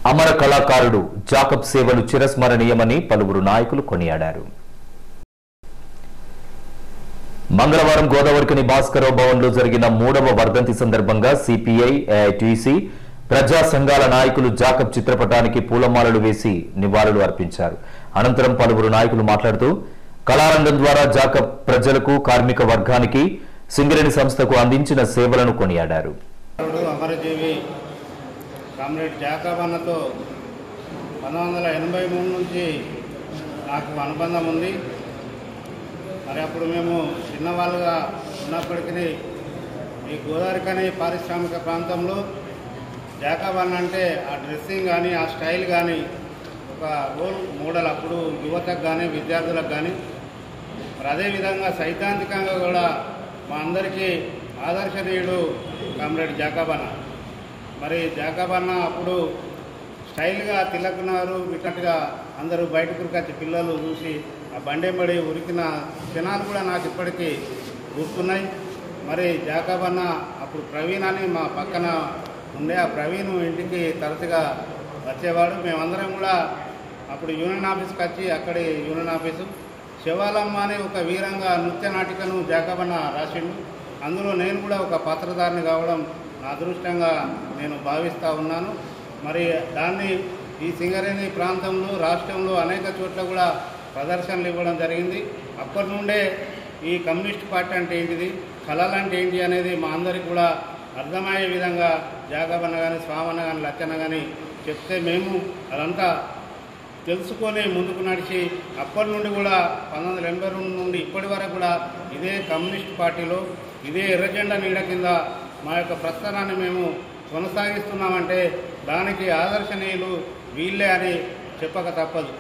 అమర కళాకారుడు జాకబ్ సేవలు చిరస్మరణీయమని పలువురు నాయకులు కొనియాడారు. మంగళవారం గోదావరికని భాస్కరరావు భవన్లో జరిగిన 3వ వర్ధంతి సందర్భంగా సిపిఐ, ఏఐటీసీ, ప్రజా సంఘాల నాయకులు జాకబ్ చిత్రపటానికి పూలమాలలు వేసి నివాళులు అర్పించారు. అనంతరం పలువురు నాయకులు మాట్లాడుతూ కళారంగం ద్వారా జాకబ్ ప్రజలకు, కార్మిక వర్గానికి, సింగరేణి సంస్థకు అందించిన సేవలను కొనియాడారు. అమరజీవి కామ్రేడ్ జాకబ్ అన్నతో 1983 నుంచి నాకు అనుబంధం ఉంది. మరి అప్పుడు మేము చిన్నవాళ్ళుగా ఉన్నప్పటికీ ఈ గోదావరికని పారిశ్రామిక ప్రాంతంలో జాకబ్ అన్న అంటే ఆ డ్రెస్సింగ్ కానీ, ఆ స్టైల్ కానీ ఒక రోల్ మోడల్ అప్పుడు యువతకు కానీ, విద్యార్థులకు కానీ. మరి అదేవిధంగా సైద్ధాంతికంగా కూడా మా అందరికీ ఆదర్శనీయుడు కామ్రేడ్ జాకబ్ అన్న. మరి జాకబ్ అన్న అప్పుడు స్టైల్గా తిలకున్నారు విన్నట్టుగా అందరూ బయటకు వచ్చి పిల్లలు చూసి ఆ బండెంబడి ఉరికిన క్షణాలు కూడా నాకు ఇప్పటికీ గుర్తున్నాయి. మరి జాకబ్ అన్న అప్పుడు ప్రవీణ్ అని మా పక్కన ఉండే ఆ ప్రవీణ్ ఇంటికి తరచుగా వచ్చేవాడు. మేమందరం కూడా అప్పుడు యూనియన్ ఆఫీస్కి వచ్చి అక్కడి యూనియన్ ఆఫీసు శివాలమ్మ అని ఒక వీరంగా నృత్య నాటికను జాకబ్ అన్న రాసిండు. అందులో నేను కూడా ఒక పాత్రధారిని కావడం నా అదృష్టంగా నేను భావిస్తూ ఉన్నాను. మరి దాన్ని ఈ సింగరేణి ప్రాంతంలో, రాష్ట్రంలో అనేక చోట్ల కూడా ప్రదర్శనలు ఇవ్వడం జరిగింది. అప్పటి నుండే ఈ కమ్యూనిస్ట్ పార్టీ అంటే ఏంటిది, కళలు అంటే ఏంటి అనేది మా అందరికీ కూడా అర్థమయ్యే విధంగా జాకబ్ అన్న కానీ, స్వామన్న కానీ, లచ్చన్న కానీ చెప్తే మేము అదంతా తెలుసుకొని ముందుకు నడిచి అప్పటి నుండి కూడా 1982 నుండి ఇప్పటి వరకు కూడా ఇదే కమ్యూనిస్ట్ పార్టీలో ఇదే ఎర్రజెండా నీడ కింద మా యొక్క ప్రస్థానాన్ని మేము కొనసాగిస్తున్నామంటే దానికి ఆదర్శనీయులు వీళ్ళే అని చెప్పక తప్పదు.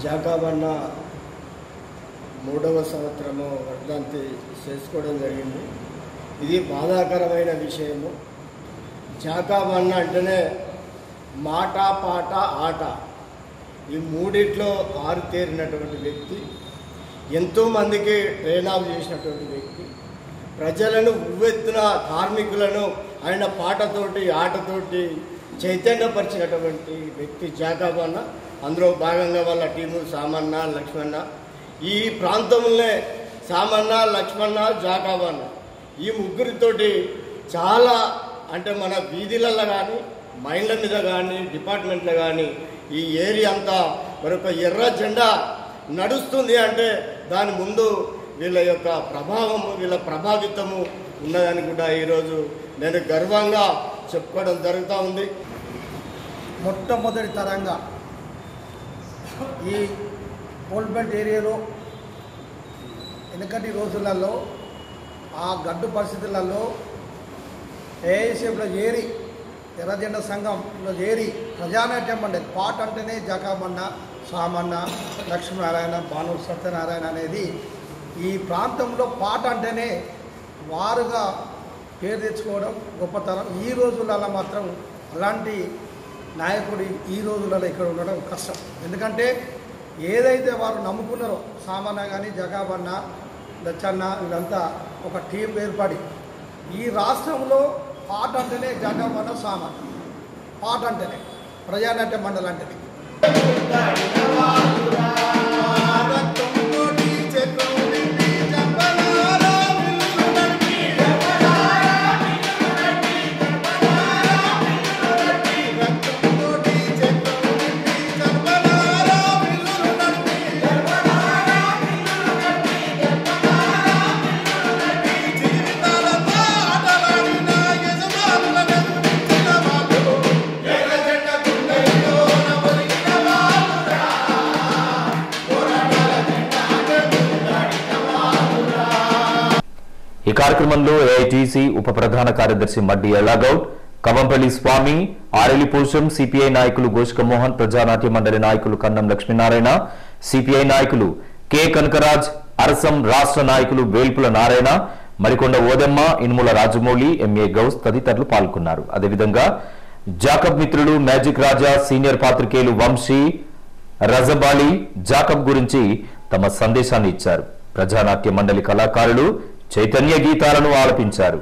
జాకబ్ అన్న 3వ సంవత్సరము వర్ధంతి చేసుకోవడం జరిగింది. ఇది బాధాకరమైన విషయము. జాకబ్ అన్న అంటేనే మాట, పాట, ఆట ఈ మూడిట్లో ఆరుతేరినటువంటి వ్యక్తి, ఎంతోమందికి ట్రైనాప్ చేసినటువంటి వ్యక్తి, ప్రజలను ఉవ్వెత్తున కార్మికులను ఆయన పాటతోటి, ఆటతోటి చైతన్యపరిచినటువంటి వ్యక్తి జాకబ్ అన్న. అందులో భాగంగా వాళ్ళ టీము సామన్న, లక్ష్మణ, ఈ ప్రాంతంలోనే సామన్న, లక్ష్మణ, జాకబ్ అన్న ఈ ముగ్గురితోటి చాలా అంటే మన వీధులలో కానీ, మైండ్ల మీద కానీ, డిపార్ట్మెంట్లో కానీ ఈ ఏరియా అంతా మరొక ఎర్ర జెండా నడుస్తుంది అంటే దాని ముందు వీళ్ళ యొక్క ప్రభావము, వీళ్ళ ప్రభావితము ఉన్నదని కూడా ఈరోజు నేను గర్వంగా చెప్పుకోవడం జరుగుతూ ఉంది. మొట్టమొదటి తరంగా ఈ కోల్బెల్ట్ ఏరియాలో వెనకటి రోజులలో ఆ గడ్డు పరిస్థితులలో ఏఐసీఎఫ్లో చేరి, ఎర్రజెండా సంఘంలో చేరి ప్రజానాట్యం అంటే పాట అంటేనే జాకబ్ అన్న, సామన్న, లక్ష్మీనారాయణ, భాను సత్యనారాయణ అనేది ఈ ప్రాంతంలో పాట అంటేనే వారుగా పేరు తెచ్చుకోవడం గొప్పతనం. ఈ రోజులలో మాత్రం అలాంటి నాయకుడు ఈ రోజులలో ఇక్కడ ఉండడం కష్టం. ఎందుకంటే ఏదైతే వారు నమ్ముకున్నారో సామన్న కానీ, జాకబ్ అన్న, లచ్చన్న వీళ్ళంతా ఒక టీం ఏర్పడి ఈ రాష్ట్రంలో పాట అంటేనే జాకబ్ అన్న, సామన్న, పాట అంటేనే ప్రజానాట్య మండలి అంటేనే ఈ కార్యక్రమంలో ఏఐటీసీ ఉప ప్రధాన కార్యదర్శి మడ్డి ఎల్లాగౌడ్, కవంపల్లి స్వామి, ఆరెలి పోషం, సిపిఐ నాయకులు గోష్క మోహన్, ప్రజానాట్య మండలి నాయకులు కన్నం లక్ష్మీనారాయణ, సిపిఐ నాయకులు కె కనకరాజ్, అరసం రాష్ట్ర నాయకులు వేల్పుల నారాయణ, మరికొండ ఓదెమ్మ, ఇనుముల రాజమౌళి, ఎంఏ గౌస్ తదితరులు పాల్గొన్నారు. అదేవిధంగా జాకబ్ మిత్రులు మ్యాజిక్ రాజా, సీనియర్ పాత్రికేయులు వంశీ, రజబాలి జాకబ్ గురించి తమ సందేశాన్ని ఇచ్చారు. ప్రజానాట్య మండలి కళాకారులు చైతన్య గీతాలను ఆలపించారు.